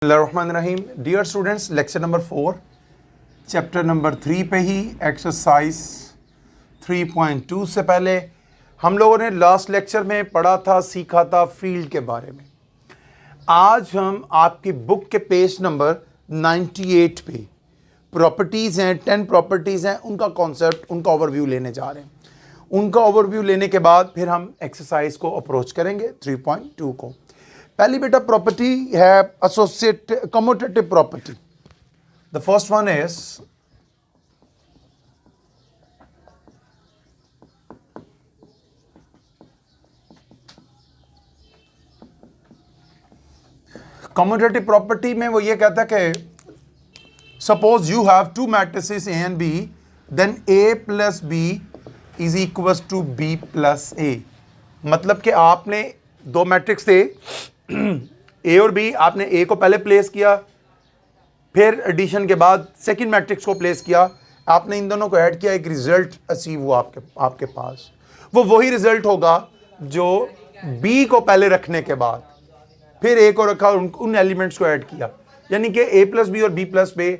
बिस्मिल्लाहिर्रहमानिर्रहीम। Dear students, lecture number 4 chapter number 3 पे ही exercise 3.2 से पहले हम लोगों ने लास्ट लेक्चर में पढ़ा था, सीखा था फील्ड के बारे में। आज हम आपकी बुक के पेज नंबर 98 पे प्रॉपर्टीज़ हैं, 10 प्रॉपर्टीज़ हैं, उनका कॉन्सेप्ट, उनका ओवरव्यू लेने जा रहे हैं। उनका ओवरव्यू लेने के बाद फिर हम एक्सरसाइज को अप्रोच करेंगे 3.2 को। पहली बेटा प्रॉपर्टी है associate commutative property. The first one is commutative property में वो ये कहता है कि suppose you have two matrices A and B, then A plus B is equal to B plus A. मतलब कि आपने दो मैट्रिक्स थे ए और बी, आपने ए को पहले प्लेस किया, फिर एडिशन के बाद सेकंड मैट्रिक्स को प्लेस किया, आपने इन दोनों को ऐड किया, एक रिजल्ट अचीव हुआ आपके पास। वो वही रिजल्ट होगा जो बी को पहले रखने के बाद फिर ए को रखा, उन एलिमेंट्स को ऐड किया। यानी कि ए प्लस बी और B plus B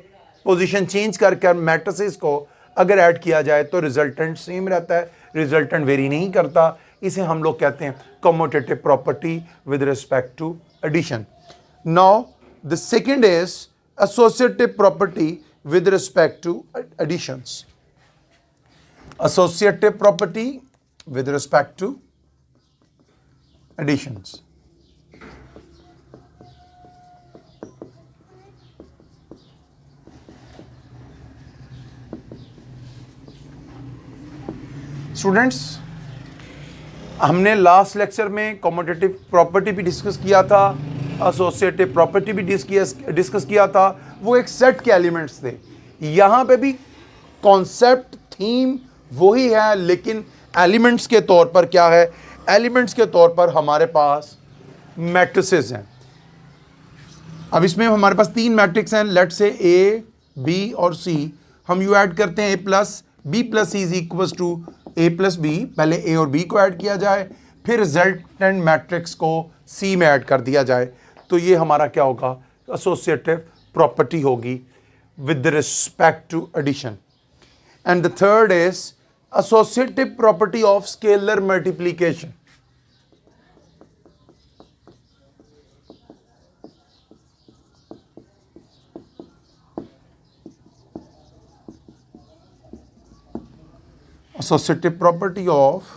position change करके मैट्रिसेस को अगर ऐड किया जाए तो रिजल्टेंट सेम रहता है, रिजल्टेंट वेरी नहीं करता। इसे हम लोग कहते हैं commutative property with respect to addition. Now the second is associative property with respect to additions. Associative property with respect to additions. Students, हमने लास्ट लेक्चर में कम्यूटेटिव प्रॉपर्टी भी डिस्कस किया था, एसोसिएटिव प्रॉपर्टी भी डिस्कस किया था। वो एक सेट के एलिमेंट्स थे। यहाँ पे भी कॉन्सेप्ट थीम वही है, लेकिन एलिमेंट्स के तौर पर क्या है? एलिमेंट्स के तौर पर हमारे पास मैट्रिसेस हैं। अब इसमें हमारे पास तीन मैट्रिक्स हैं, लेट से ए, बी और सी। हम यू ऐड करते हैं A plus B plus C is equal to A plus B. पहले ए और बी को ऐड किया जाए, फिर रिजल्टेंट मैट्रिक्स को सी में ऐड कर दिया जाए, तो ये हमारा क्या होगा? एसोसिएटिव प्रॉपर्टी होगी with respect to addition. And the third is associative property of scalar multiplication. Associative property of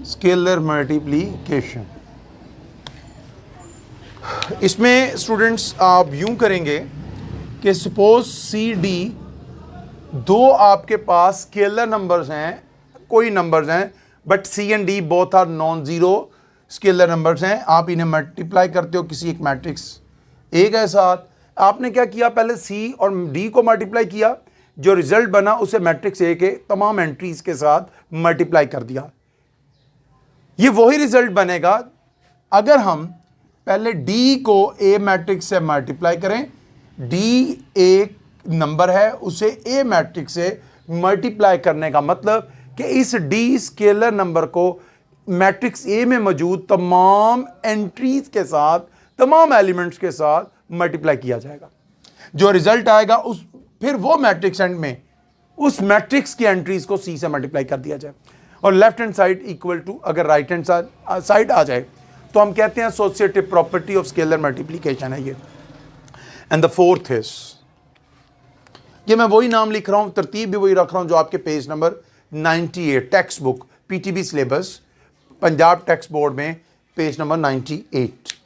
scalar multiplication। इसमें स्टूडेंट्स आप यूं करेंगे कि सपोज सी डी दो आपके पास स्केलर नंबर्स हैं, कोई नंबर्स हैं, but C and D both are non zero scalar numbers हैं। आप इन्हें मल्टीप्लाई करते हो किसी एक मैट्रिक्स ए के साथ। आपने क्या किया? पहले सी और डी को मल्टीप्लाई किया, जो रिजल्ट बना उसे मैट्रिक्स ए के तमाम एंट्रीज के साथ मल्टीप्लाई कर दिया। ये वही रिजल्ट बनेगा अगर हम पहले डी को ए मैट्रिक्स से मल्टीप्लाई करें। डी एक नंबर है, उसे ए मैट्रिक्स से मल्टीप्लाई करने का मतलब कि इस डी स्केलर नंबर को मैट्रिक्स ए में मौजूद तमाम एंट्रीज के साथ, तमाम एलिमेंट्स के साथ मल्टीप्लाई किया जाएगा। जो रिजल्ट आएगा उस फिर वो मैट्रिक्स एंड में उस मैट्रिक्स की एंट्रीज को सी से मल्टीप्लाई कर दिया जाए, और left hand side equal to अगर राइट हैंड साइड आ जाए तो हम कहते हैं associative property of scalar multiplication है ये। एंड द फोर्थ इज, ये मैं वही नाम लिख रहा हूं, तरतीब भी वही रख रहा हूं जो आपके page number 98 text book PTB syllabus Punjab text board में पेज नंबर 98।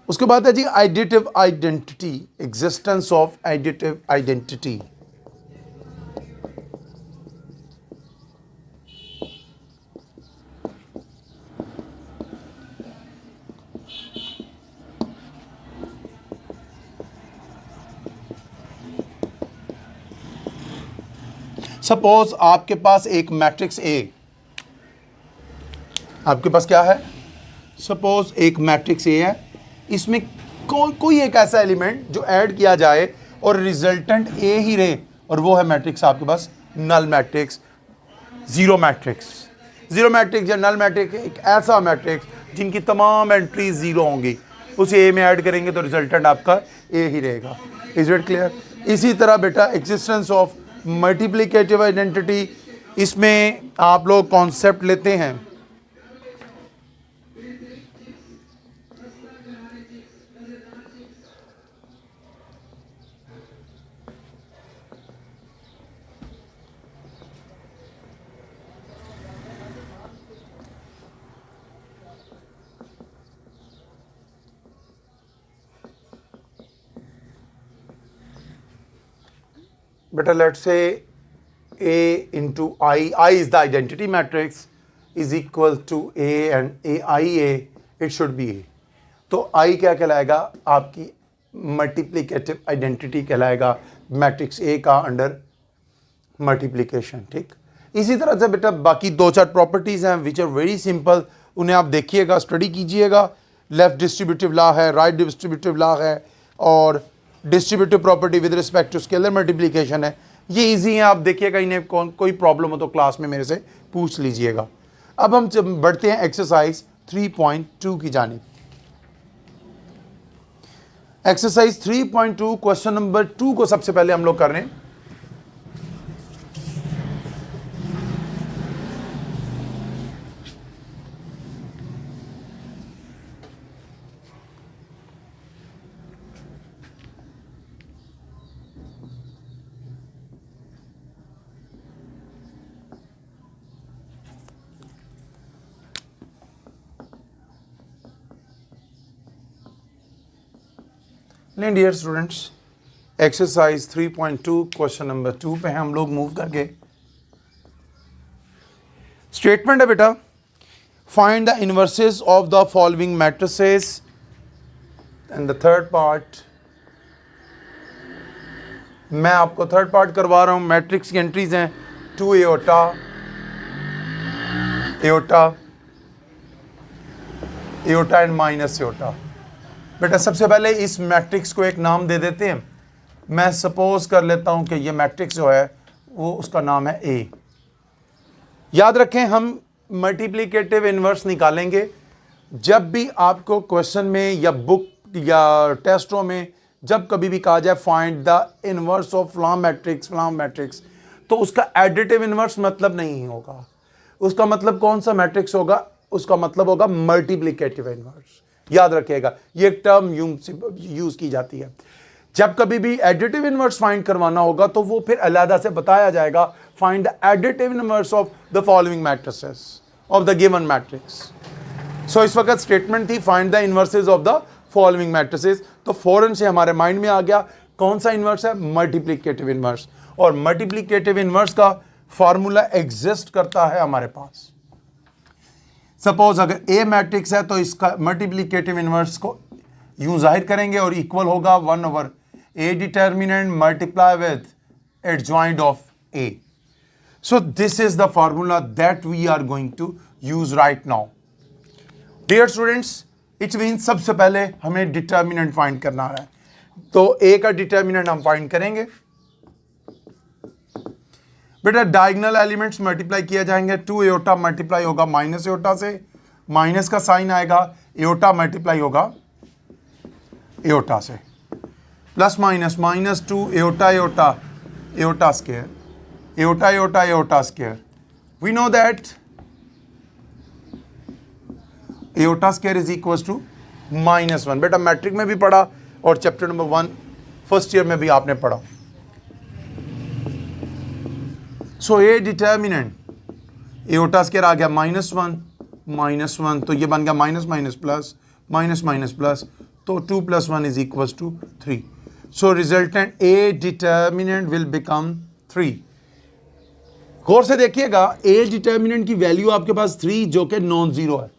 उसके बाद है जी additive identity, existence of additive identity. Suppose आपके पास एक मैट्रिक्स ए, आपके पास क्या है? सपोज एक मैट्रिक्स ए है, इसमें कोई एक ऐसा एलिमेंट जो ऐड किया जाए और रिजल्टेंट ए ही रहे, और वो है मैट्रिक्स आपके पास null matrix, zero matrix. Zero matrix या नल मैट्रिक्स एक ऐसा मैट्रिक्स जिनकी तमाम एंट्रीज ज़ीरो होंगी, उसे ए में ऐड करेंगे तो रिजल्टेंट आपका ए ही रहेगा। Is it clear? इसी तरह बेटा एग्जिस्टेंस ऑफ मल्टीप्लिकेटिव आइडेंटिटी, इसमें आप लोग कॉन्सेप्ट लेते हैं बेटा, let's say A into I is the identity matrix, is equal to A and A, it should be A. तो I क्या कहलाएगा? आपकी मल्टीप्लिकेटिव आइडेंटिटी कहलाएगा मैट्रिक्स A का अंडर मल्टीप्लिकेशन। ठीक, इसी तरह से बेटा बाकी दो चार प्रॉपर्टीज हैं विच आर वेरी सिंपल, उन्हें आप देखिएगा, स्टडी कीजिएगा। लेफ्ट डिस्ट्रीब्यूटिव लॉ है, राइट डिस्ट्रीब्यूटिव लॉ है, और distributive property with respect to scalar multiplication है। ये इजी है, आप देखिएगा, इन्हें कोई प्रॉब्लम हो तो क्लास में मेरे से पूछ लीजिएगा। अब हम बढ़ते हैं एक्सरसाइज 3.2 की जानिब। एक्सरसाइज 3.2 क्वेश्चन नंबर 2 को सबसे पहले हम लोग कर रहे हैं। नहीं dear students, exercise 3.2 question number 2 पे हम लोग मूव करके, स्टेटमेंट है बेटा, find the inverses of the following matrices, and the third part, मैं आपको थर्ड पार्ट करवा रहा हूं। मैट्रिक्स की एंट्रीज हैं 2 iota, iota, aorta and minus aorta. बेटा सबसे पहले इस मैट्रिक्स को एक नाम दे देते हैं। मैं सपोज कर लेता हूं कि ये मैट्रिक्स जो है वो उसका नाम है ए। याद रखें, हम मल्टीप्लिकेटिव इन्वर्स निकालेंगे जब भी आपको क्वेश्चन में या बुक या टेस्टों में जब कभी भी कहा जाए फाइंड द इन्वर्स ऑफ फ्लाम मैट्रिक्स, तो उसका एडिटिव इन्वर्स मतलब नहीं होगा। उसका मतलब कौन सा मैट्रिक्स होगा? उसका मतलब होगा मल्टीप्लिकेटिव इन्वर्स। याद रखिएगा, ये एक टर्म यूज की जाती है। जब कभी भी एडिटिव इनवर्स फाइंड करवाना होगा तो वो फिर अलहदा से बताया जाएगा, find the additive inverse of the following matrices of the given matrix. So इस वक्त स्टेटमेंट थी find the inverses of the following matrices, तो फौरन से हमारे माइंड में आ गया कौन सा इनवर्स है? Multiplicative inverse. और मल्टीप्लिकेटिव इनवर्स का फॉर्मूला एग्जिस्ट करता है हमारे पास। सपोज अगर ए मैट्रिक्स है तो इसका मल्टीप्लिकेटिव इनवर्स को यूं जाहिर करेंगे और इक्वल होगा 1/a determinant multiply with adjoint of A. So this is the formula that we are going to use right now. Dear students, it mean सबसे पहले हमें डिटर्मिनेंट फाइंड करना है, तो ए का डिटर्मिनेंट हम फाइंड करेंगे। बेटा डायगोनल एलिमेंट्स मल्टीप्लाई किए जाएंगे, 2 एओटा मल्टीप्लाई होगा माइनस एओटा से, माइनस का साइन आएगा, एओटा मल्टीप्लाई होगा एओटा से, plus minus minus 2 iota iota iota square, iota iota iota square. We know that iota square is equal to -1। बेटा matric में भी पढ़ा और चैप्टर नंबर 1 फर्स्ट ईयर में भी आपने पढ़ा। So A determinant iota square आ गया -1, तो ये बन गया minus minus plus, minus minus plus, तो 2 + 1 is equal to 3। So resultant A determinant will become 3। गौर से देखिएगा, ए डिटर्मिनेंट की वैल्यू आपके पास 3 जो कि नॉन जीरो है।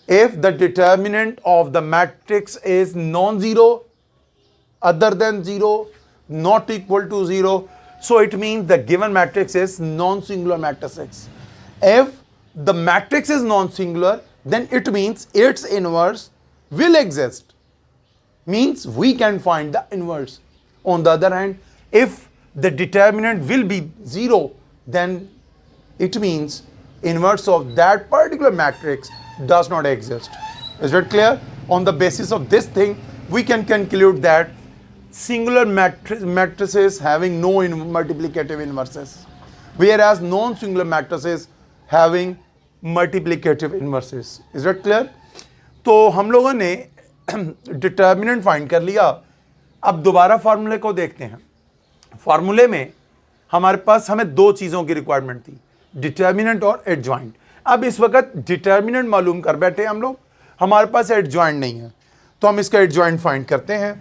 If the determinant of the matrix is non-zero, other than 0, not equal to 0, so it means the given matrix is non-singular matrix. If the matrix is non-singular, then it means its inverse will exist. Means we can find the inverse. On the other hand, if the determinant will be 0, then it means inverse of that particular matrix does not exist. Is that clear? On the basis of this thing, we can conclude that singular matrices having no multiplicative inverses, whereas non-singular matrices having multiplicative inverses. Is that clear? तो हम लोगों ने determinant find कर लिया. अब दोबारा फार्मूले को देखते हैं. फार्मूले में हमारे पास हमें दो चीज़ों की रिक्वायरमेंट थी, डिटर्मिनेंट और एडजॉइंट. अब इस वक्त डिटर्मिनेंट मालूम कर बैठे हम लोग, हमारे पास एडजॉइंट नहीं है, तो हम इसका एडजॉइंट फाइंड करते हैं.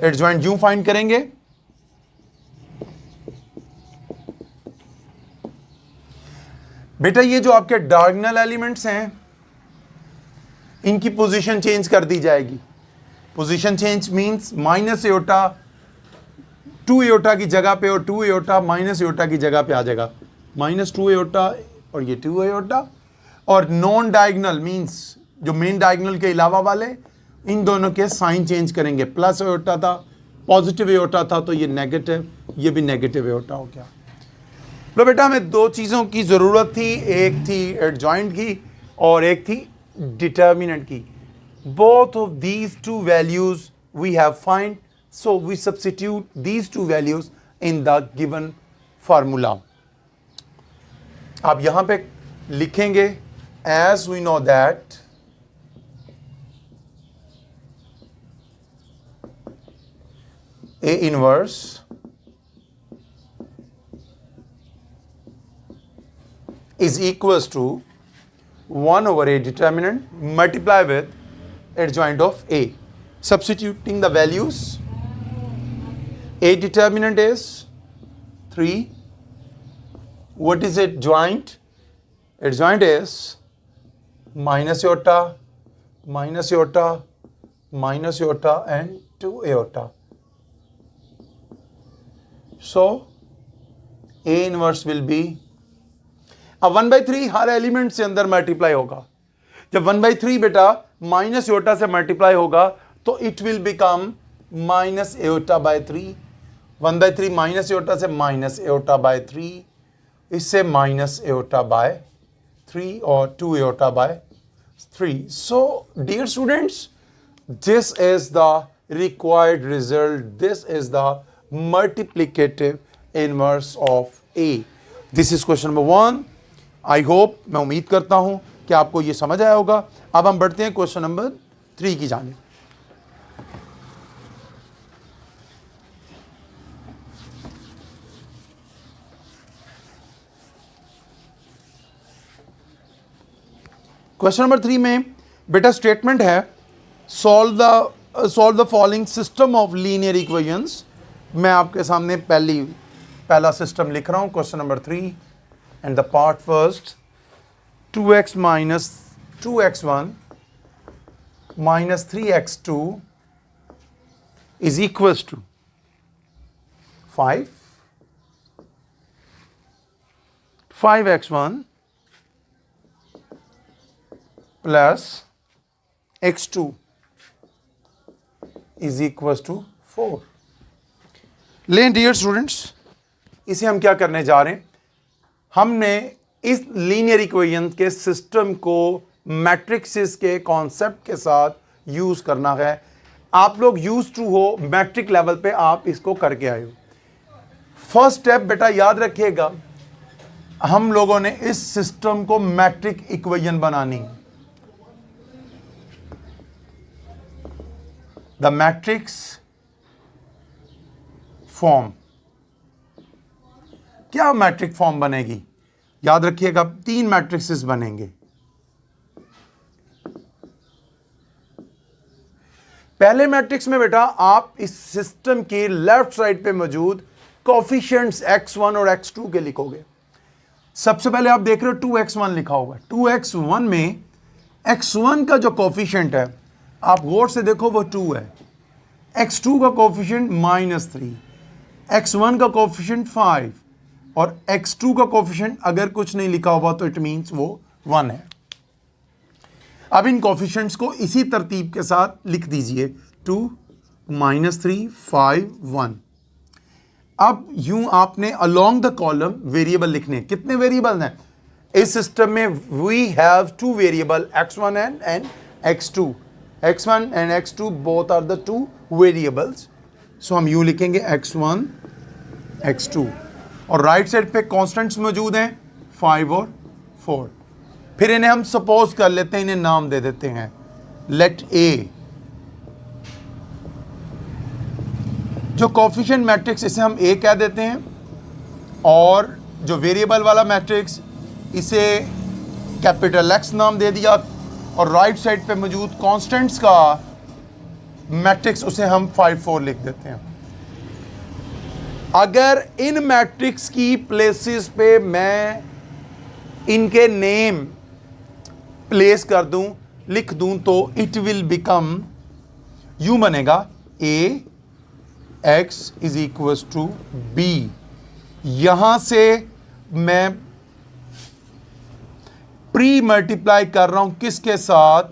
एडजॉइंट यूं फाइंड करेंगे, बेटा ये जो आपके डायगोनल एलिमेंट्स हैं इनकी पोजीशन चेंज कर दी जाएगी. Position change means minus aorta 2 aorta की जगह पे और 2 एयोटा माइनस एयोटा की जगह पे आ जाएगा. -2 एयोटा और ये 2 एयोटा. और नॉन डायगोनल मींस जो मेन डायगोनल के अलावा वाले, इन दोनों के साइन चेंज करेंगे. प्लस एयोटा था, पॉजिटिव एयोटा था, तो ये नेगेटिव, ये भी नेगेटिव एयोटा हो गया. लो बेटा, हमें दो चीज़ों की ज़रूरत थी, एक थी एडजॉइंट की और एक थी डिटर्मिनेंट की. Both of these two values we have find, so we substitute these two values in the given formula. आप यहां पे लिखेंगे as we know that A inverse is equals to 1 over A determinant multiply with adjoint of A. Substituting the values, A determinant is 3. What is adjoint? Adjoint is minus iota, minus iota, minus iota and 2 iota. So A inverse will be, अब 1/3 हर element से अंदर multiply होगा. जब 1/3 बेटा minus iota से multiply होगा तो it will become minus iota by 3. 1/3 minus iota से माइनस एयोटा बाय 3, इससे माइनस एयोटा बाय 3 और 2 iota by 3. So dear students, this is the required result. This is the multiplicative inverse of A. This is question number 1. I hope, मैं उम्मीद करता हूं कि आपको ये समझ आया होगा. अब हम बढ़ते हैं क्वेश्चन नंबर 3 की जानिब. क्वेश्चन नंबर 3 में बेटा स्टेटमेंट है, solve the following system of linear equations. मैं आपके सामने पहला सिस्टम लिख रहा हूं. Question number 3 and the part first, 2x minus 2x1 minus 3x2 is equals to 5. 5x1 plus x2 is equals to 4. लें डियर स्टूडेंट्स, इसे हम क्या करने जा रहे हैं, हमने इस लीनियर इक्वेशन के सिस्टम को मैट्रिक्सेस के कॉन्सेप्ट के साथ यूज़ करना है. आप लोग यूज टू हो, मैट्रिक लेवल पे आप इसको करके आए हो. फर्स्ट स्टेप बेटा याद रखिएगा, हम लोगों ने इस सिस्टम को मैट्रिक इक्वेशन बनानी है. द मैट्रिक्स फॉर्म, क्या मैट्रिक फॉर्म बनेगी? याद रखिएगा 3 मैट्रिक्सेस बनेंगे. पहले मैट्रिक्स में बेटा आप इस सिस्टम की लेफ्ट साइड पे मौजूद कोफिशिएंट्स x1 और x2 के लिखोगे. सबसे पहले आप देख रहे हो 2x1 लिखा होगा. 2x1 में x1 का जो कोफिशिएंट है आप गौर से देखो वो 2 है. x2 का कोफिशिएंट -3, x1 का कोफिशिएंट 5 और x2 का कोफिशिएंट अगर कुछ नहीं लिखा होगा तो इट मीन्स वो 1 है. अब इन कोफिशिएंट्स को इसी तरतीब के साथ लिख दीजिए. 2 -3 5 1. अब यूं आपने अलोंग द कॉलम वेरिएबल लिखने, कितने वेरिएबल हैं इस सिस्टम में? We have two variable x1 and x2. x1 and x2 both are the two variables. So हम यूं लिखेंगे x1 x2 और राइट साइड पे कॉन्स्टेंट्स मौजूद हैं 5 और 4. फिर इन्हें हम सपोज कर लेते हैं, इन्हें नाम दे देते हैं. लेट ए, जो कोफिशिएंट मैट्रिक्स इसे हम ए कह देते हैं, और जो वेरिएबल वाला मैट्रिक्स इसे कैपिटल एक्स नाम दे दिया, और राइट साइड पे मौजूद कॉन्स्टेंट्स का मैट्रिक्स उसे हम 5 4 लिख देते हैं. अगर इन मैट्रिक्स की प्लेसेस पे मैं इनके नेम प्लेस कर दूं, लिख दूं, तो इट विल बिकम, यूं बनेगा A X is equal to B. यहां से मैं प्री मल्टीप्लाई कर रहा हूं किसके साथ?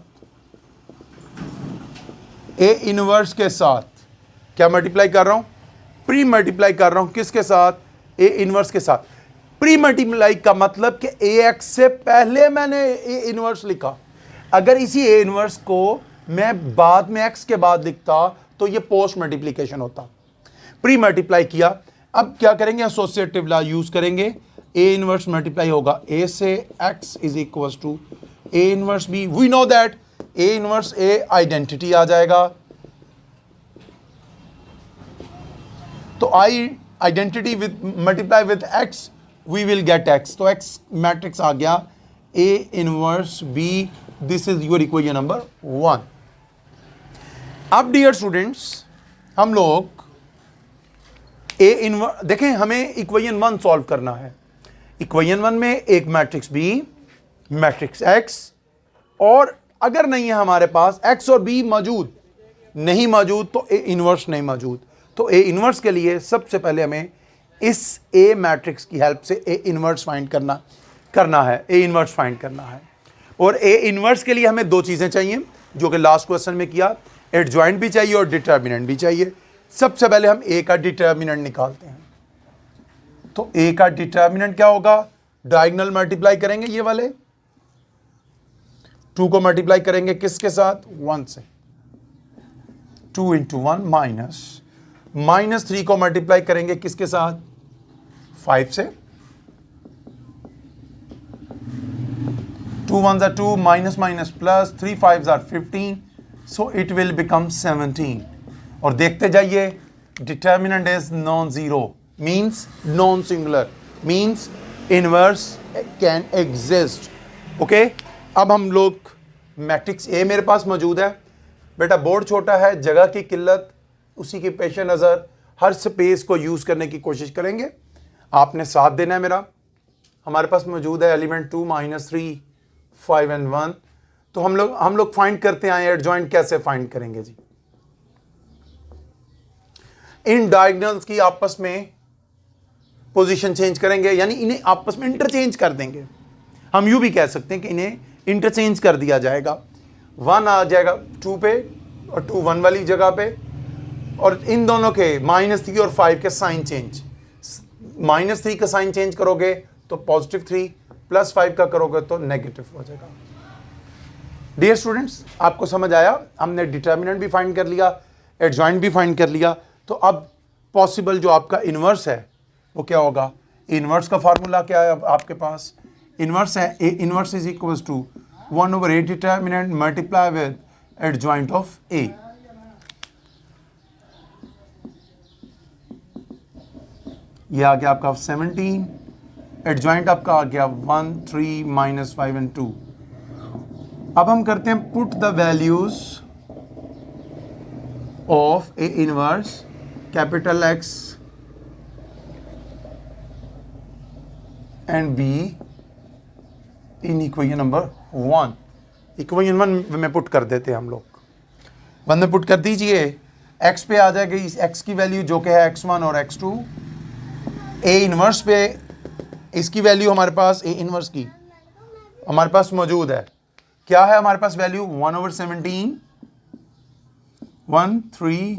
ए इनवर्स के साथ. क्या मल्टीप्लाई कर रहा हूं? प्री मल्टीप्लाई कर रहा हूं किसके साथ? ए इनवर्स के साथ. प्री मल्टीप्लाई का मतलब कि ए एक्स से पहले मैंने ए इनवर्स लिखा. अगर इसी ए इनवर्स को मैं बाद में एक्स के बाद लिखता तो ये पोस्ट मल्टीप्लिकेशन होता. प्री मल्टीप्लाई किया. अब क्या करेंगे? एसोसिएटिव लॉ यूज करेंगे. ए इनवर्स मल्टीप्लाई होगा ए से X is equal to A inverse B. We know that A inverse A identity आ जाएगा. तो I identity with multiply with X, we will get X. तो X matrix आ गया A inverse B. This is your equation number 1. अब dear students, हम लोग A inverse देखें, हमें इक्वेशन 1 सॉल्व करना है. इक्वेशन 1 में एक मैट्रिक्स बी, मैट्रिक्स एक्स, और अगर नहीं है हमारे पास एक्स और बी मौजूद, नहीं मौजूद तो ए इनवर्स नहीं मौजूद. तो ए इनवर्स के लिए सबसे पहले हमें इस ए मैट्रिक्स की हेल्प से ए इनवर्स फाइंड करना है. ए इनवर्स फाइंड करना है. और ए इनवर्स के लिए हमें 2 चीज़ें चाहिए, जो कि लास्ट क्वेश्चन में किया. एडजॉइंट भी चाहिए और डिटर्मिनेंट भी चाहिए. सबसे पहले हम ए का डिटर्मिनेंट निकालते हैं. तो ए का डिटर्मिनेंट क्या होगा? डायगोनल मल्टीप्लाई करेंगे, ये वाले 2 को मल्टीप्लाई करेंगे किसके साथ? 1 से. 2 इंटू 1 माइनस 3 को मल्टीप्लाई करेंगे किसके साथ? 5 से. 2 1s are 2, minus minus plus, 3 5s are 15, so it will become 17. और देखते जाइए, determinant is non zero, means non singular, means inverse can exist. Okay, अब हम लोग मैट्रिक्स ए मेरे पास मौजूद है. बेटा बोर्ड छोटा है, जगह की किल्लत, उसी के पेश नज़र हर स्पेस को यूज़ करने की कोशिश करेंगे. आपने साथ देना है मेरा. हमारे पास मौजूद है एलिमेंट 2 -3 5 and 1. तो हम लोग फाइंड करते आए एडजॉइंट कैसे फाइंड करेंगे जी? इन डायगोनल्स की आपस में पोजीशन चेंज करेंगे, यानी इन्हें आपस में इंटरचेंज कर देंगे. हम यूं भी कह सकते हैं कि इन्हें इंटरचेंज कर दिया जाएगा. 1 आ जाएगा 2 पे और 2 1 वाली जगह पे, और इन दोनों के -3 और 5 के साइन चेंज. -3 का साइन चेंज करोगे तो +3, +5 का करोगे तो नेगेटिव हो जाएगा. डियर स्टूडेंट्स, आपको समझ आया? हमने डिटर्मिनेंट भी फाइंड कर लिया, एडजॉइंट भी फाइंड कर लिया. तो अब पॉसिबल जो आपका इन्वर्स है वो क्या होगा? इन्वर्स का फार्मूला क्या है? अब आपके पास इन्वर्स है, A inverse is equal to 1/a determinant multiply with adjoint of A. ये आ गया आपका 17, एडजॉइंट आपका आ गया 1 3 -5 and 2. अब हम करते हैं put the values of A inverse capital x and be in equation number 1. Equation 1 में पुट कर देते हैं हम लोग. 1 में पुट कर दीजिए. एक्स पे आ जाएगी इस एक्स की वैल्यू जो कि है x1 और x2. ए इनवर्स पे इसकी वैल्यू हमारे पास ए इनवर्स की हमारे पास मौजूद है. क्या है हमारे पास वैल्यू? 1/17, 1 3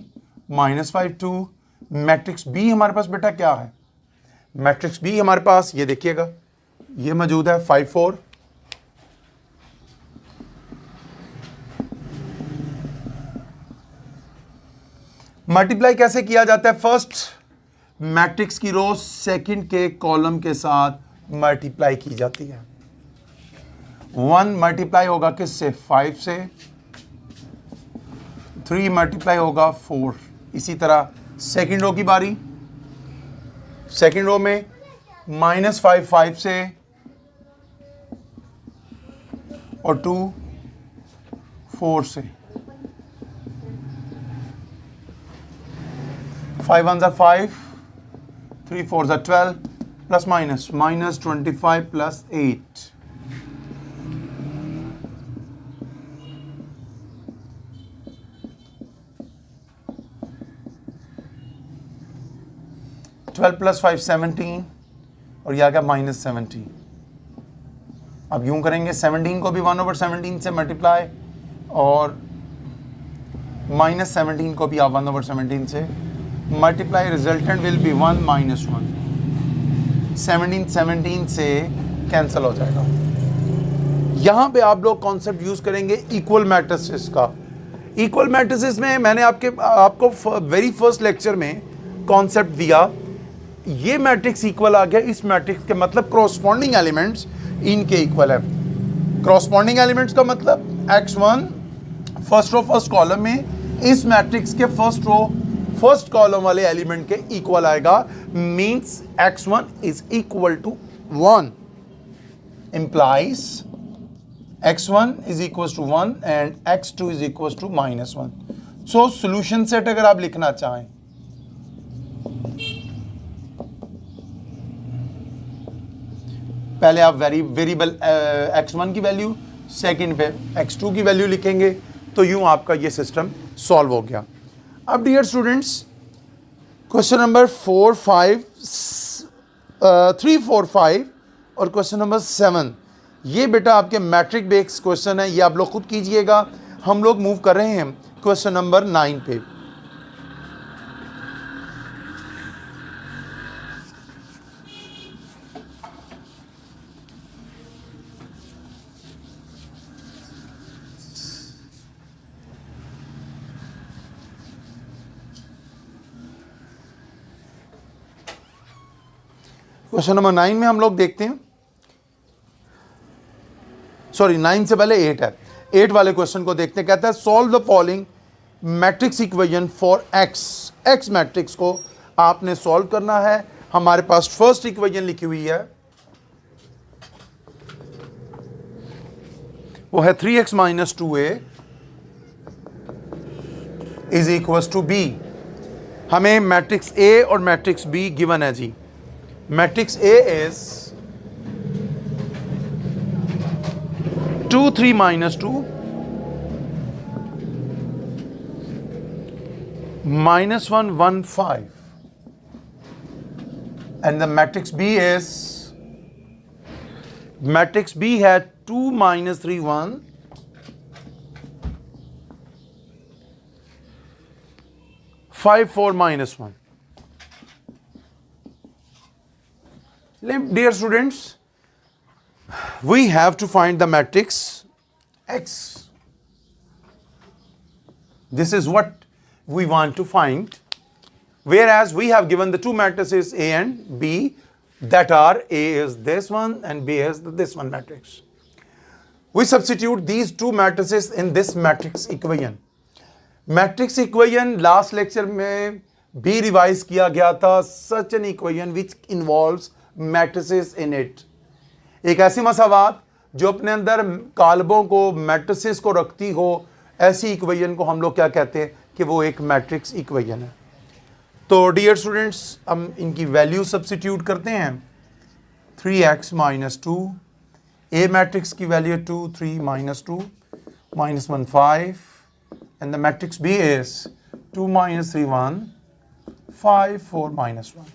-5 2 मैट्रिक्स बी हमारे पास बेटा क्या है? मैट्रिक्स बी हमारे पास ये देखिएगा, ये मौजूद है 5 4। मल्टीप्लाई कैसे किया जाता है? फर्स्ट मैट्रिक्स की रो सेकंड के कॉलम के साथ मल्टीप्लाई की जाती है। 1 मल्टीप्लाई होगा किससे? 5 से। 3 मल्टीप्लाई होगा 4। इसी तरह सेकंड रो की बारी, सेकंड रो में -5 5 से और 2 4 से। 5 1s are 5, 3 4s are 12, plus minus -25 plus 8. +5 17 और यह आ गया -17। अब यूं करेंगे, 17 को भी 1/17 से मल्टीप्लाई और -17 को भी आप 1/17 से मल्टीप्लाई, रिजल्टेंट विल बी 1 - 1। 17 से कैंसिल हो जाएगा। यहां पे आप लोग कॉन्सेप्ट यूज करेंगे इक्वल मैट्रिसेस का। इक्वल मैट्रिसेस में मैंने आपको वेरी फर्स्ट लेक्चर में कॉन्सेप्ट दिया, ये मैट्रिक्स इक्वल आ गया, इस मैट्रिक्स के मतलब कॉरस्पॉन्डिंग एलिमेंट्स इनके इक्वल है। कॉरस्पॉन्डिंग एलिमेंट्स का मतलब x1 first row first column में इस मैट्रिक्स के फर्स्ट रो फर्स्ट कॉलम वाले एलिमेंट के इक्वल आएगा, means x1 is equal to 1, implies x1 is equals to 1 and x2 is equals to -1। So solution set अगर आप लिखना चाहें, पहले आप वेरिएबल x1 की वैल्यू, सेकंड पे x2 की वैल्यू लिखेंगे, तो यूं आपका ये सिस्टम सॉल्व हो गया। अब डियर स्टूडेंट्स, क्वेश्चन नंबर 3 4 5 और क्वेश्चन नंबर 7, ये बेटा आपके मैट्रिक बेस्ड क्वेश्चन है, ये आप लोग खुद कीजिएगा। हम लोग मूव कर रहे हैं क्वेश्चन नंबर 9 पे। क्वेश्चन नंबर 9 में हम लोग देखते हैं, सॉरी 9 से पहले 8 है, 8 वाले क्वेश्चन को देखते हैं। कहता है solve the following matrix equation for x matrix को आपने सॉल्व करना है। हमारे पास फर्स्ट इक्वेशन लिखी हुई है, वो है 3x - 2a is equal to b। हमें मैट्रिक्स A और मैट्रिक्स B गिवन है जी। Matrix A is 2 3 - 2 -1 1 5, and the matrix B is, matrix B had 2 - 3 1 5 4 -1। Dear students, we have to find the matrix X. This is what we want to find, whereas we have given the two matrices A and B, that are A is this one and B is this one matrix. We substitute these two matrices in this matrix equation. Matrix equation last lecture में भी revise किया गया था, such an equation which involves matrices in it। एक ऐसी मसावात जो अपने अंदर कालबों को, मैट्रिसेस को रखती हो, ऐसी इक्वेशन को हम लोग क्या कहते हैं कि वो एक मैट्रिक्स इक्वेशन है। तो डियर स्टूडेंट्स, हम इनकी वैल्यू सब्स्टिट्यूट करते हैं। 3x - 2, ए मैट्रिक्स की value 2 3 - 2 -1 5, and the matrix B is 2 - 3 1 5 4 -1।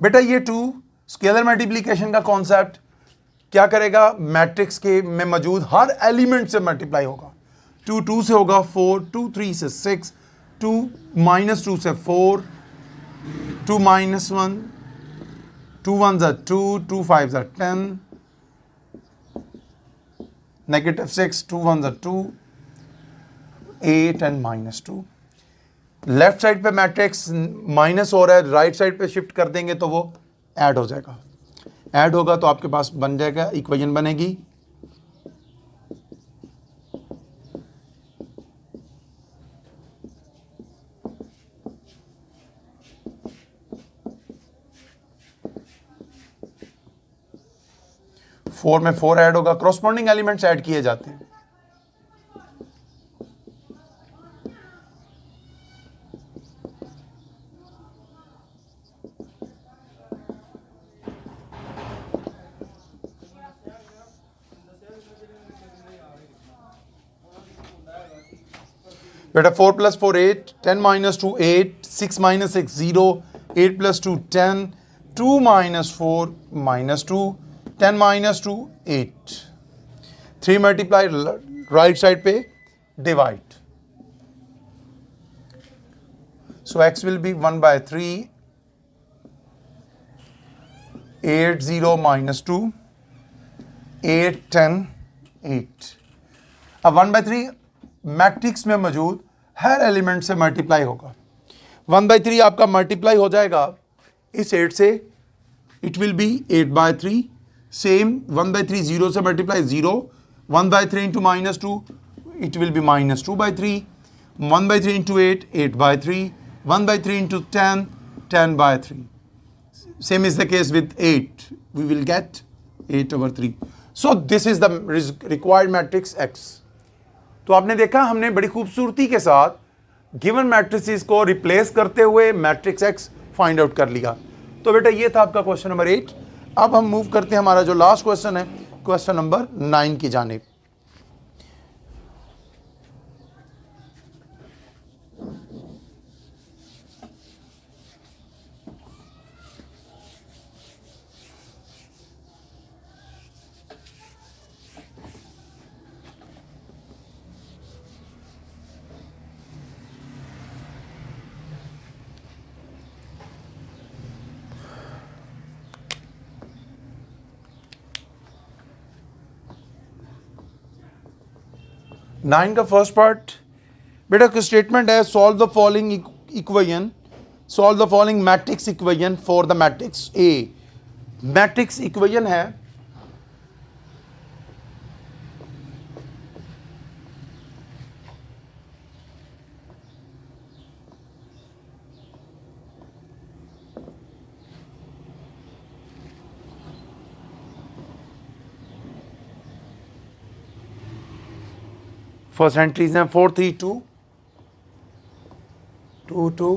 बेटा ये 2 स्केलर मल्टीप्लिकेशन का कॉन्सेप्ट क्या करेगा, मैट्रिक्स के में मौजूद हर एलिमेंट से मल्टीप्लाई होगा। 2 2 से होगा 4, 2 3 से 6, 2 -2 से 4, 2 -1, 2 1s are 2, 2 5s are 10, -6, 2 1s are 2, 8 and -2. Left side पे मैट्रिक्स माइनस हो रहा है, राइट साइड पे शिफ्ट कर देंगे तो वो ऐड हो जाएगा। ऐड होगा तो आपके पास बन जाएगा, इक्वेशन बनेगी 4 में 4 ऐड होगा, क्रॉसपोंडिंग एलिमेंट्स ऐड किए जाते हैं। बेटा 4 + 4 8, 10 - 2 8, 6 - 6 0, 8 + 2 10, 2 - 4 -2, 10 - 2 8, 3 मल्टीप्लाई राइट साइड पे divide, so x will be 1/3, 8 0 -2, 8 10 8। अब 1/3 मैट्रिक्स में मौजूद हर एलिमेंट से मल्टीप्लाई होगा। 1/3 आपका मल्टीप्लाई हो जाएगा इस 8 से, इट विल बी 8/3। सेम 1/3 0 से multiply 0, 1/3 into -2 it will B -2/3, 1/3 into 8 8/3, 1/3 into 10 10/3। Same is the case with 8, we will get 8/3. So this is the required matrix X. तो आपने देखा हमने बड़ी खूबसूरती के साथ गिवन मैट्रिसेस को रिप्लेस करते हुए मैट्रिक्स एक्स फाइंड आउट कर लिया। तो बेटा ये था आपका क्वेश्चन नंबर 8। अब हम मूव करते हैं हमारा जो लास्ट क्वेश्चन है, क्वेश्चन नंबर 9 की जानिब। नाइन का फर्स्ट पार्ट बेटा का स्टेटमेंट है, solve the following equation, solve the following matrix equation for the matrix A. Matrix equation है फर्स्ट एंट्रीज हैं 4 3 2 2 2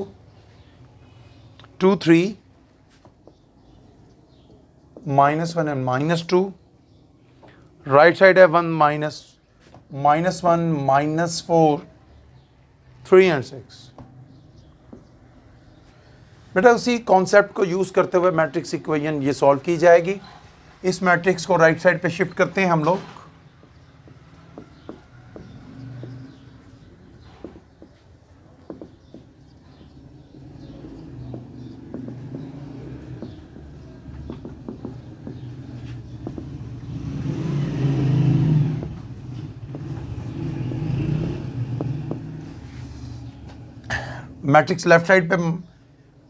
2 3 -1 and -2, राइट साइड है 1 -1 -4 3 and 6। बेटा उसी कॉन्सेप्ट को यूज करते हुए मैट्रिक्स इक्वेशन ये सॉल्व की जाएगी। इस मैट्रिक्स को राइट साइड पे शिफ्ट करते हैं हम लोग, मैट्रिक्स लेफ्ट साइड पे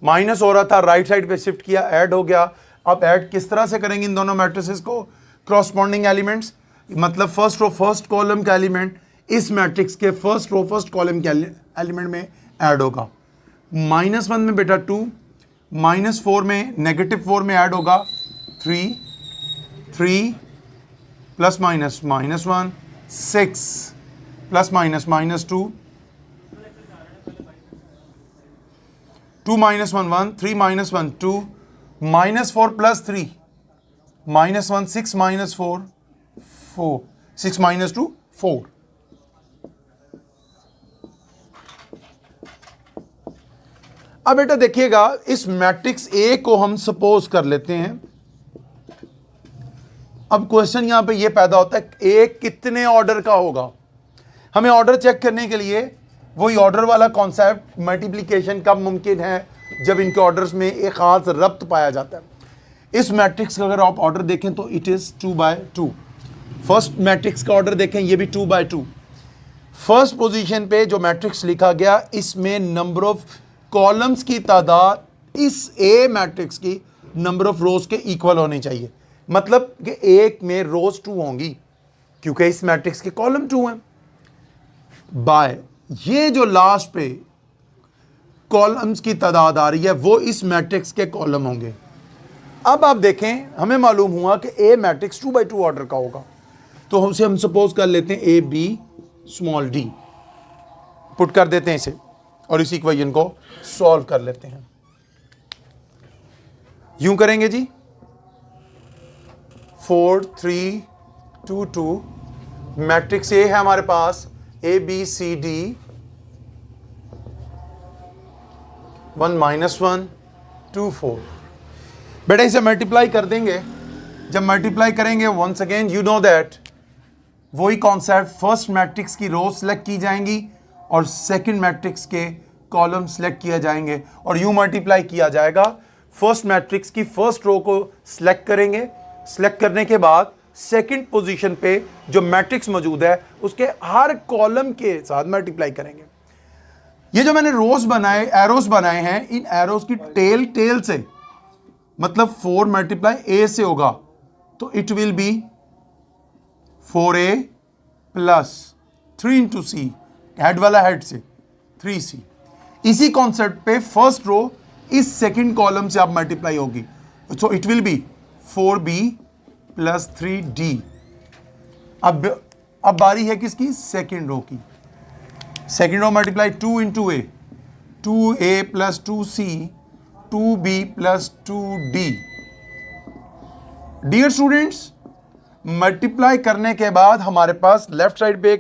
माइनस हो रहा था, राइट साइड पे शिफ्ट किया, ऐड हो गया। अब ऐड किस तरह से करेंगे इन दोनों मैट्रिसेस को? क्रॉसपोंडिंग एलिमेंट्स, मतलब फर्स्ट रो फर्स्ट कॉलम का एलिमेंट इस मैट्रिक्स के फर्स्ट रो फर्स्ट कॉलम के एलिमेंट में ऐड होगा। -1 में बेटा 2, -4 में -4 में ऐड होगा 3, 3 plus minus -1, 6 plus minus -2, 2 -1 1, 3 -1 2, -4 plus 3, -1 6 -4 4, 6 -2 4। अब बेटा देखिएगा इस मैट्रिक्स ए को हम सपोज कर लेते हैं। अब क्वेश्चन यहां पे ये पैदा होता है ए कितने ऑर्डर का होगा। हमें ऑर्डर चेक करने के लिए वही ऑर्डर वाला कॉन्सेप्ट, मल्टीप्लिकेशन कब मुमकिन है, जब इनके ऑर्डर्स में एक खास रब्त पाया जाता है। इस मैट्रिक्स का अगर आप ऑर्डर देखें तो इट इज़ 2/2। फर्स्ट मैट्रिक्स का ऑर्डर देखें, ये भी 2/2। फर्स्ट पोजीशन पे जो मैट्रिक्स लिखा गया, इसमें नंबर ऑफ कॉलम्स की तादाद इस ए मैट्रिक्स की नंबर ऑफ रोज के इक्वल होनी चाहिए। मतलब कि एक में रोज 2 होंगी क्योंकि इस मैट्रिक्स के कॉलम 2 हैं। बाय ये जो लास्ट पे कॉलम्स की तादाद आ रही है वो इस मैट्रिक्स के कॉलम होंगे। अब आप देखें, हमें मालूम हुआ कि ए मैट्रिक्स 2/2 ऑर्डर का होगा, तो उसे हम सपोज कर लेते हैं A B small D, put कर देते हैं इसे और इस इक्वेशन को सॉल्व कर लेते हैं। यूं करेंगे जी, 4 3 2 2। मैट्रिक्स ए है हमारे पास, ए बी सी डी, 1 -1 2 4। बेटा इसे मल्टीप्लाई कर देंगे। जब मल्टीप्लाई करेंगे, once again you know that वही कॉन्सेप्ट, फर्स्ट मैट्रिक्स की रो सेलेक्ट की जाएंगी और सेकंड मैट्रिक्स के कॉलम सेलेक्ट किए जाएंगे और यूं मल्टीप्लाई किया जाएगा। फर्स्ट मैट्रिक्स की फर्स्ट रो को सिलेक्ट करेंगे, सिलेक्ट करने के बाद सेकंड पोजीशन पे जो मैट्रिक्स मौजूद है उसके हर कॉलम के साथ मल्टीप्लाई करेंगे। ये जो मैंने रोज बनाए, एरोस बनाए हैं, इन एरोस की टेल से, मतलब 4 मल्टीप्लाई ए से होगा तो it will be 4a plus 3 into C, head वाला हेड से 3c। इसी कॉन्सेप्ट पे फर्स्ट रो इस सेकंड कॉलम से आप मल्टीप्लाई होगी, so it will be 4b plus 3d। अब बारी है किसकी? सेकंड रो की। Second row multiply 2 into A, 2a plus 2c, 2b plus 2d। Dear students, multiply करने के बाद हमारे पास लेफ्ट साइड पे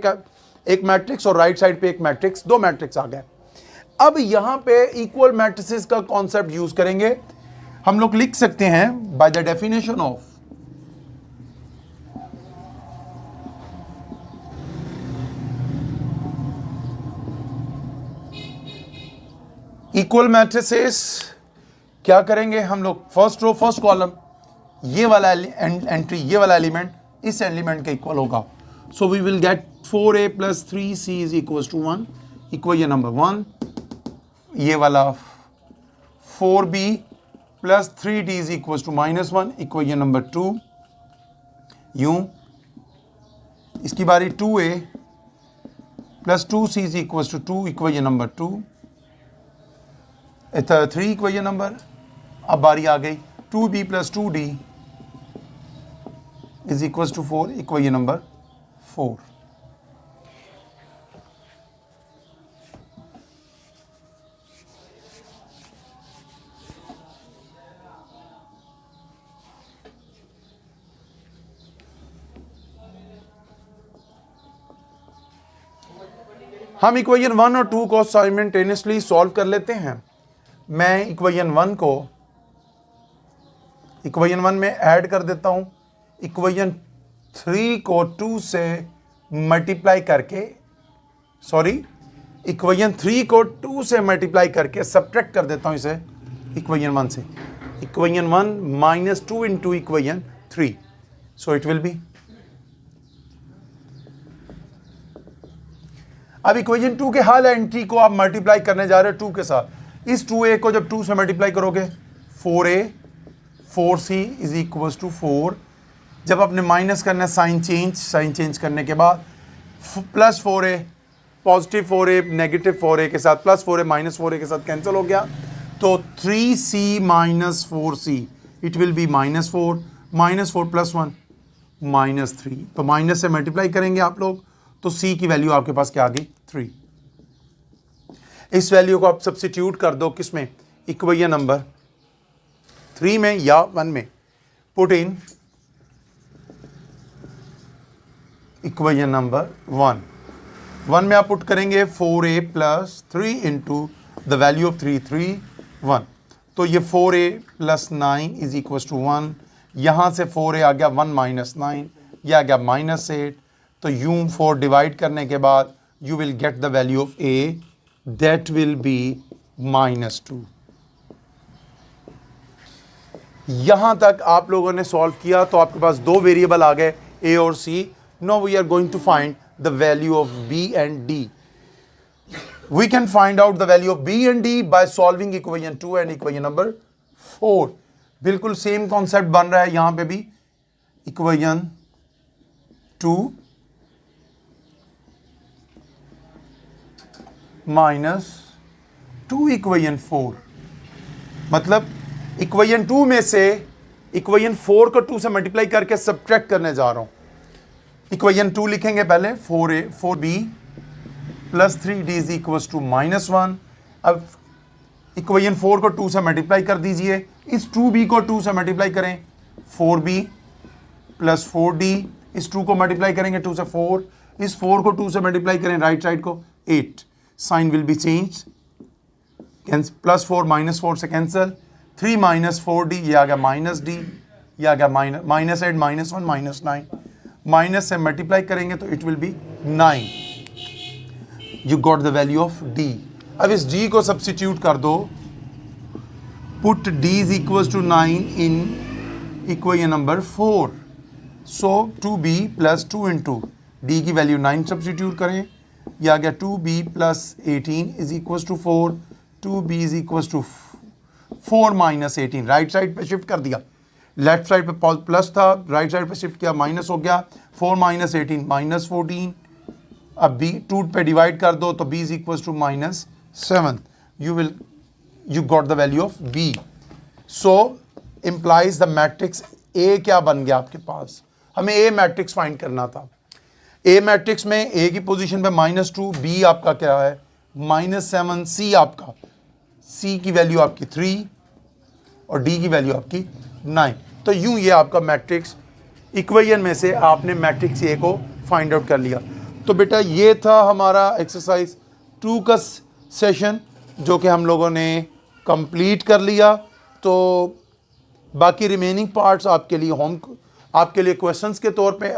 एक मैट्रिक्स और राइट साइड पे एक मैट्रिक्स, 2 मैट्रिक्स आ गए। अब यहां पे इक्वल मैट्रिसेस का कॉन्सेप्ट यूज करेंगे। हम लोग लिख सकते हैं by the definition of equal matrices. क्या करेंगे हम लोग? फर्स्ट रो फर्स्ट कॉलम, ये वाला एंट्री, ये वाला एलिमेंट इस एलिमेंट के इक्वल होगा। So we will get 4a plus 3c is equals to 1, equation number 1। ये वाला 4b plus 3d is equals to -1, equation number 2। यूं इसकी बारी 2a plus 2c is equals to 2, equation number 2। 3 equation number. अब बारी आ गई 2b plus 2d is equals to 4, equation number 4। हम इक्वेशन 1 और 2 को साइमल्टेनियसली सॉल्व कर लेते हैं। मैं इक्वेशन 1 को इक्वेशन 1 में ऐड कर देता हूं, इक्वेशन 3 को 2 से मल्टीप्लाई करके, इक्वेशन 3 को 2 से मल्टीप्लाई करके सब्ट्रैक्ट कर देता हूं इसे इक्वेशन 1 से। Equation 1 -2 into equation 3, so it will B. अब इक्वेशन 2 के हर एंट्री को आप मल्टीप्लाई करने जा रहे हो 2 के साथ। इस 2a को जब 2 से मल्टीप्लाई करोगे 4a 4c is equal to 4। जब आपने माइनस करना है साइन चेंज करने के बाद plus 4a, positive 4a negative 4a के साथ, प्लस 4a माइनस 4a के साथ कैंसिल हो गया, तो 3c minus 4c it will B -4, -4 plus 1 -3। तो माइनस से मल्टीप्लाई करेंगे आप लोग तो c की वैल्यू आपके पास क्या आ गई? 3। इस वैल्यू को आप सब्स्टिट्यूट कर दो किसमें? इक्वेशन नंबर 3 में या 1 में। पुट इन इक्वेशन नंबर 1 में आप पुट करेंगे 4a plus 3 into the value of 3 3 1। तो ये 4a plus 9 is equal to 1। यहाँ से 4a आ गया 1 माइनस 9, यह आ गया -8। तो यूं 4 डिवाइड करने के बाद you will get the value of a that will be -2। यहां तक आप लोगों ने सॉल्व किया तो आपके पास दो वेरिएबल आ गए, ए और C. Now we are going to find the value of B and D. We can find out the value of B and D by solving equation 2 and equation number 4। बिल्कुल same concept बन रहा है यहां पे भी। Equation 2 -2 equation 4, मतलब equation 2 में से इक्वेशन 4 को 2 से मल्टीप्लाई करके सब्ट्रैक्ट करने जा रहा हूं। इक्वेशन 2 लिखेंगे पहले, 4a 4b plus 3d is equal to -1। अब इक्वेशन 4 को 2 से मल्टीप्लाई कर दीजिए, इस 2b को 2 से मल्टीप्लाई करें, 4b प्लस 4d, इस 2 को मल्टीप्लाई करेंगे 2 से 4, इस 4 को 2 से मल्टीप्लाई करें राइट साइड को 8। साइन विल बी चेंज, +4 -4 से कैंसिल, 3 - 4d, ये आ गया -d, ये आ गया -8 -1 -9, माइनस से मल्टीप्लाई करेंगे तो it will be 9। You got the value of d। अब इस d को सब्स्टिट्यूट कर दो, put d is equal to 9 in equation number 4। So 2b plus 2 into d की वैल्यू 9 सब्स्टिट्यूट करें, यह आ गया 2b plus 18 is equal to 4, 2b is equal to 4 - 18। Right side पे शिफ्ट कर दिया, लेफ्ट साइड पे प्लस था, राइट साइड पे शिफ्ट किया, माइनस हो गया, 4 - 18 -14। अब b 2 पे डिवाइड कर दो तो b is equal to -7। You got the value of b। So implies the matrix a क्या बन गया आपके पास। हमें a मैट्रिक्स फाइंड करना था। a मैट्रिक्स में a की पोजीशन पे -2, b आपका क्या है -7, c आपका, c की वैल्यू आपकी 3 और d की वैल्यू आपकी 9। तो यूं ये आपका मैट्रिक्स इक्वेशन में से आपने मैट्रिक्स ए को फाइंड आउट कर लिया। तो बेटा ये था हमारा एक्सरसाइज 2 का सेशन जो कि हम लोगों ने कंप्लीट कर लिया। तो बाकी रिमेनिंग पार्ट्स आपके लिए क्वेश्चंस के तौर पे,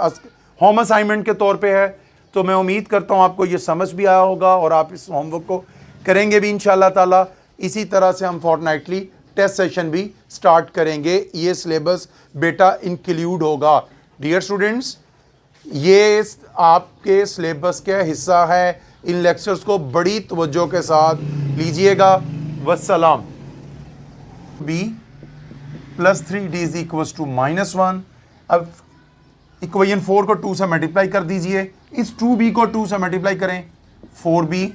होम असाइनमेंट के तौर पे है। तो मैं उम्मीद करता हूँ आपको ये समझ भी आया होगा और आप इस होमवर्क को करेंगे भी इंशाल्लाह ताला। इसी तरह से हम फोर्टनाइटली टेस्ट सेशन भी स्टार्ट करेंगे। ये सिलेबस बेटा इंक्लूड होगा। डियर स्टूडेंट्स, ये आपके सिलेबस का हिस्सा है। इन लेक्चर्स को बड़ी तवज्जो के साथ लीजिएगा। वस्सलाम। b plus 3d is equal to -1। अब इक्वेशन 4 को 2 से मल्टीप्लाई कर दीजिए, इस 2b को 2 से मल्टीप्लाई करें, 4b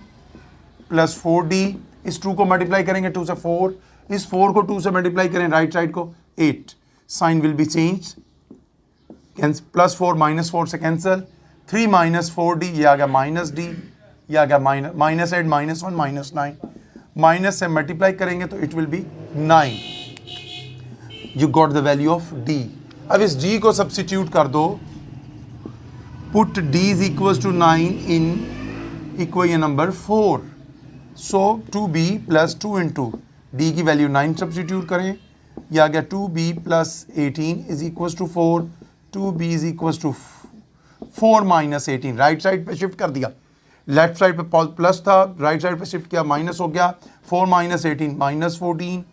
प्लस 4d, इस 2 को मल्टीप्लाई करेंगे 2 से 4, इस 4 को 2 से मल्टीप्लाई करें राइट साइड को 8। साइन विल बी चेंज, +4 -4 से कैंसिल, 3 - 4d, ये आ गया -d, ये आ गया -8 -1 -9, माइनस से मल्टीप्लाई करेंगे तो it will be 9। You got the value of d। अब इस d को सब्स्टिट्यूट कर दो, put d is equal to 9 in equation number 4। So 2b plus 2 into d की वैल्यू 9 सब्स्टिट्यूट करें, यह आ गया 2b plus 18 is equal to 4, 2b is equal to 4 - 18। Right side पे शिफ्ट कर दिया, लेफ्ट साइड पे प्लस था, राइट साइड पे शिफ्ट किया, माइनस हो गया, 4 - 18 -14।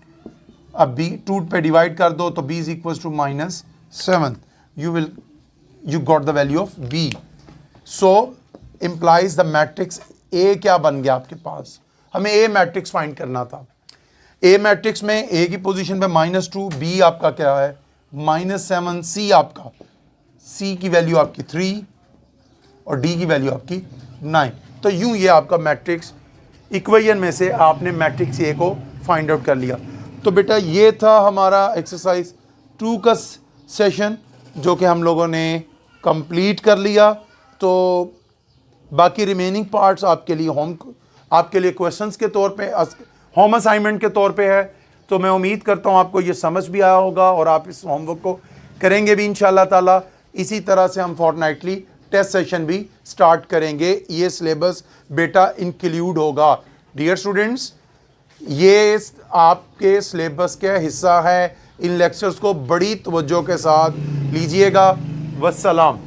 अब b 2 पे डिवाइड कर दो तो b is equal to -7। You got the value of b। So implies the matrix a क्या बन गया आपके पास। हमें a मैट्रिक्स फाइंड करना था। a मैट्रिक्स में a की पोजीशन पे -2, b आपका क्या है -7, c आपका, c की वैल्यू आपकी 3 और d की वैल्यू आपकी 9। तो यूं ये आपका मैट्रिक्स इक्वेशन में से आपने मैट्रिक्स a को फाइंड आउट कर लिया। तो बेटा ये था हमारा एक्सरसाइज 2 का सेशन जो कि हम लोगों ने कंप्लीट कर लिया। तो बाकी रिमेनिंग पार्ट्स आपके लिए क्वेश्चंस के तौर पे, होम असाइनमेंट के तौर पे है। तो मैं उम्मीद करता हूँ आपको ये समझ भी आया होगा और आप इस होमवर्क को करेंगे भी इंशाल्लाह ताला। इसी तरह से हम फोर्टनाइटली टेस्ट सेशन भी स्टार्ट करेंगे। ये सिलेबस बेटा इंक्लूड होगा। डियर स्टूडेंट्स, ये आपके सिलेबस का हिस्सा है। इन लेक्चर्स को बड़ी तवज्जो के साथ लीजिएगा। वस्सलाम।